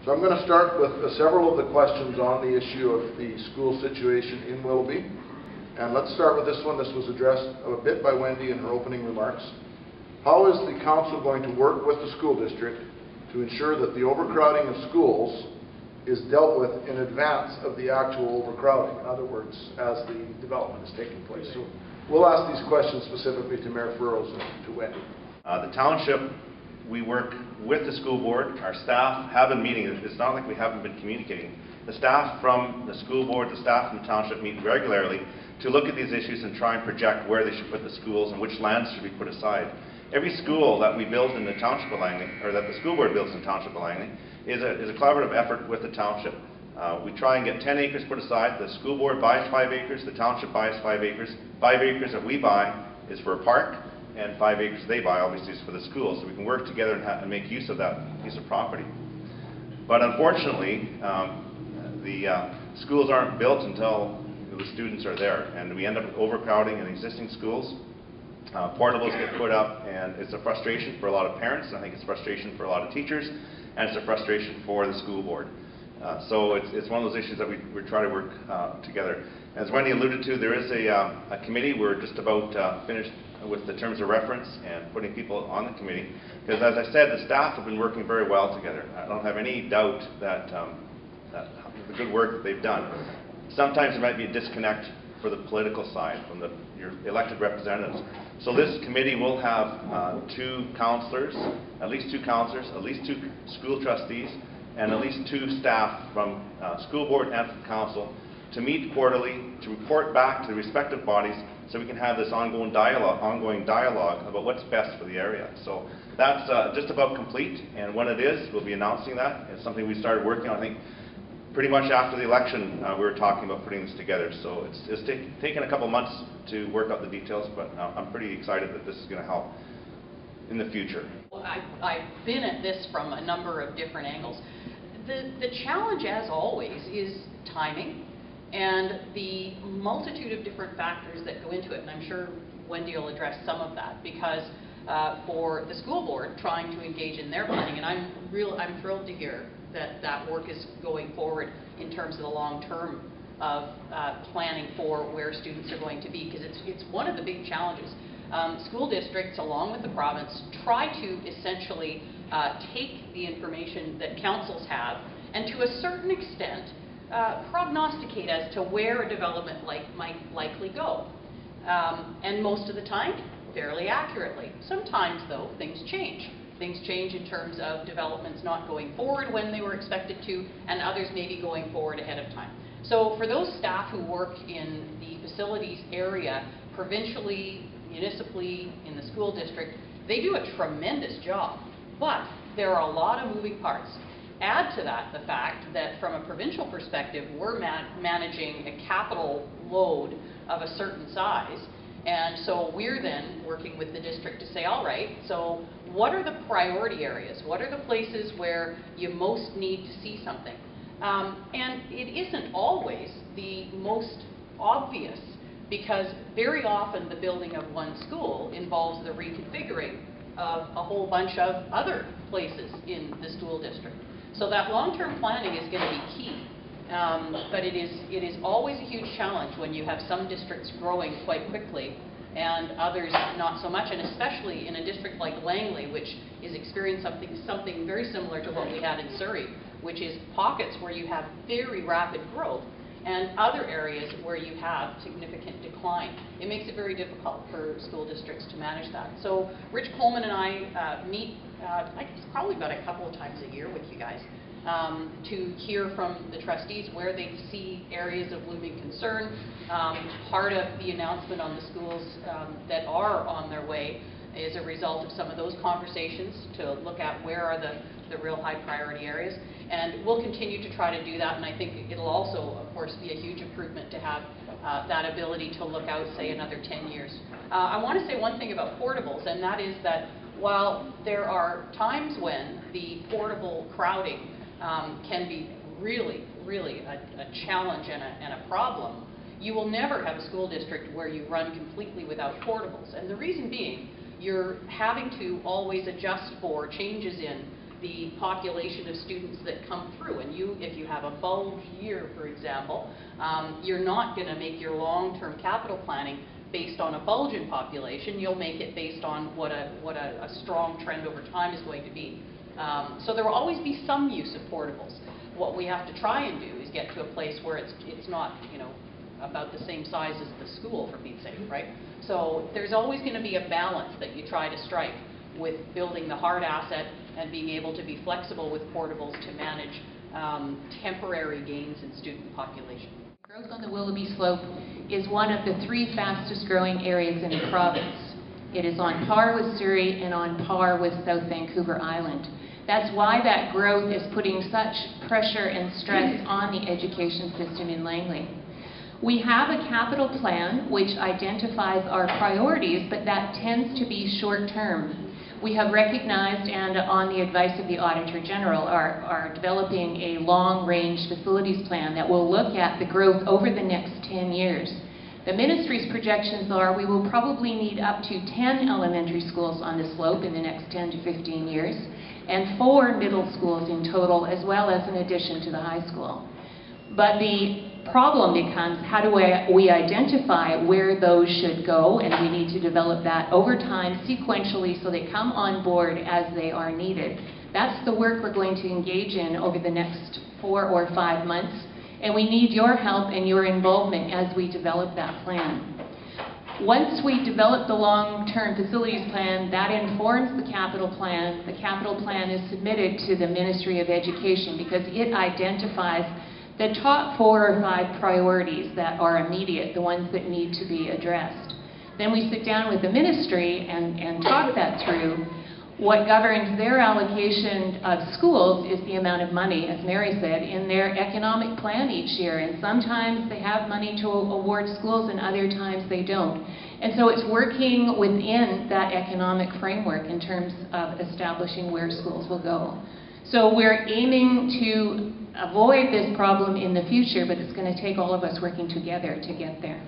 So I'm going to start with several of the questions on the issue of the school situation in Willoughby. And let's start with this one. This was addressed a bit by Wendy in her opening remarks. How is the council going to work with the school district to ensure that the overcrowding of schools is dealt with in advance of the actual overcrowding? In other words, as the development is taking place. So we'll ask these questions specifically to Mayor Froese and to Wendy. The township, we work with the school board. Our staff have been meeting. It's not like we haven't been communicating. The staff from the school board, the staff from the township meet regularly to look at these issues and try and project where they should put the schools and which lands should be put aside. Every school that we build in the township of Langley, or that the school board builds in the township of Langley, is a collaborative effort with the township. We try and get 10 acres put aside. The school board buys 5 acres. The township buys 5 acres. 5 acres that we buy is for a park, and 5 acres they buy obviously is for the school. So we can work together and make use of that piece of property. But unfortunately, the schools aren't built until the students are there, and we end up with overcrowding in existing schools. Portables get put up, and it's a frustration for a lot of parents, and I think it's a frustration for a lot of teachers, and it's a frustration for the school board. So it's one of those issues that we try to work together. As Wendy alluded to, there is a committee. We're just about finished with the terms of reference and putting people on the committee, because as I said, the staff have been working very well together. I don't have any doubt that the good work that they've done. Sometimes there might be a disconnect for the political side from your elected representatives. So this committee will have 2 councillors, at least 2 councillors, at least 2 school trustees, and at least 2 staff from school board and from council to meet quarterly, to report back to the respective bodies, so we can have this ongoing dialogue about what's best for the area. So that's just about complete, and when it is, we'll be announcing that. It's something we started working on, I think, pretty much after the election. We were talking about putting this together. So it's taken a couple months to work out the details, but I'm pretty excited that this is going to help in the future. Well, I've been at this from a number of different angles. The challenge, as always, is timing and the multitude of different factors that go into it, and I'm sure Wendy will address some of that, because for the school board trying to engage in their planning, and I'm thrilled to hear that work is going forward in terms of the long term of planning for where students are going to be, because it's one of the big challenges. School districts, along with the province, try to essentially take the information that councils have and to a certain extent prognosticate as to where a development might likely go. And most of the time, fairly accurately. Sometimes, though, things change. Things change in terms of developments not going forward when they were expected to, and others maybe going forward ahead of time. So for those staff who work in the facilities area, provincially, municipally, in the school district, they do a tremendous job. But there are a lot of moving parts. Add to that the fact that from a provincial perspective, we're managing a capital load of a certain size. And so we're then working with the district to say, all right, so what are the priority areas? What are the places where you most need to see something? And it isn't always the most obvious, because very often the building of one school involves the reconfiguring of a whole bunch of other places in the school district. So that long-term planning is going to be key. But it is always a huge challenge when you have some districts growing quite quickly and others not so much, and especially in a district like Langley, which is experiencing something very similar to what we had in Surrey, which is pockets where you have very rapid growth and other areas where you have significant decline. It makes it very difficult for school districts to manage that. So Rich Coleman and I meet, I guess probably about a couple of times a year with you guys, to hear from the trustees where they see areas of looming concern. Part of the announcement on the schools that are on their way is a result of some of those conversations to look at where are the real high priority areas. And we'll continue to try to do that, and I think it'll also, of course, be a huge improvement to have that ability to look out, say, another 10 years. I want to say one thing about portables, and that is that while there are times when the portable crowding can be really a challenge and a problem, you will never have a school district where you run completely without portables. And the reason being, you're having to always adjust for changes in the population of students that come through. And if you have a bulge year, for example, you're not going to make your long-term capital planning based on a bulge in population. You'll make it based on what a strong trend over time is going to be. So there will always be some use of portables. What we have to try and do is get to a place where it's not, you know, about the same size as the school, for Pete's sake, right? So there's always going to be a balance that you try to strike with building the hard asset and being able to be flexible with portables to manage temporary gains in student population. Growth on the Willoughby Slope is one of the 3 fastest growing areas in the province. It is on par with Surrey and on par with South Vancouver Island. That's why that growth is putting such pressure and stress on the education system in Langley. We have a capital plan which identifies our priorities, but that tends to be short-term. We have recognized, and on the advice of the Auditor General, are developing a long-range facilities plan that will look at the growth over the next 10 years. The Ministry's projections are we will probably need up to 10 elementary schools on the slope in the next 10 to 15 years, and 4 middle schools in total, as well as an addition to the high school. But the problem becomes, how do we identify where those should go, and we need to develop that over time sequentially so they come on board as they are needed. That's the work we're going to engage in over the next 4 or 5 months, and we need your help and your involvement as we develop that plan. Once we develop the long-term facilities plan, that informs the capital plan. The capital plan is submitted to the Ministry of Education because it identifies the top 4 or 5 priorities that are immediate, the ones that need to be addressed. Then we sit down with the ministry and talk that through. What governs their allocation of schools is the amount of money, as Mary said, in their economic plan each year. And sometimes they have money to award schools and other times they don't. And so it's working within that economic framework in terms of establishing where schools will go. So we're aiming to avoid this problem in the future, but it's going to take all of us working together to get there.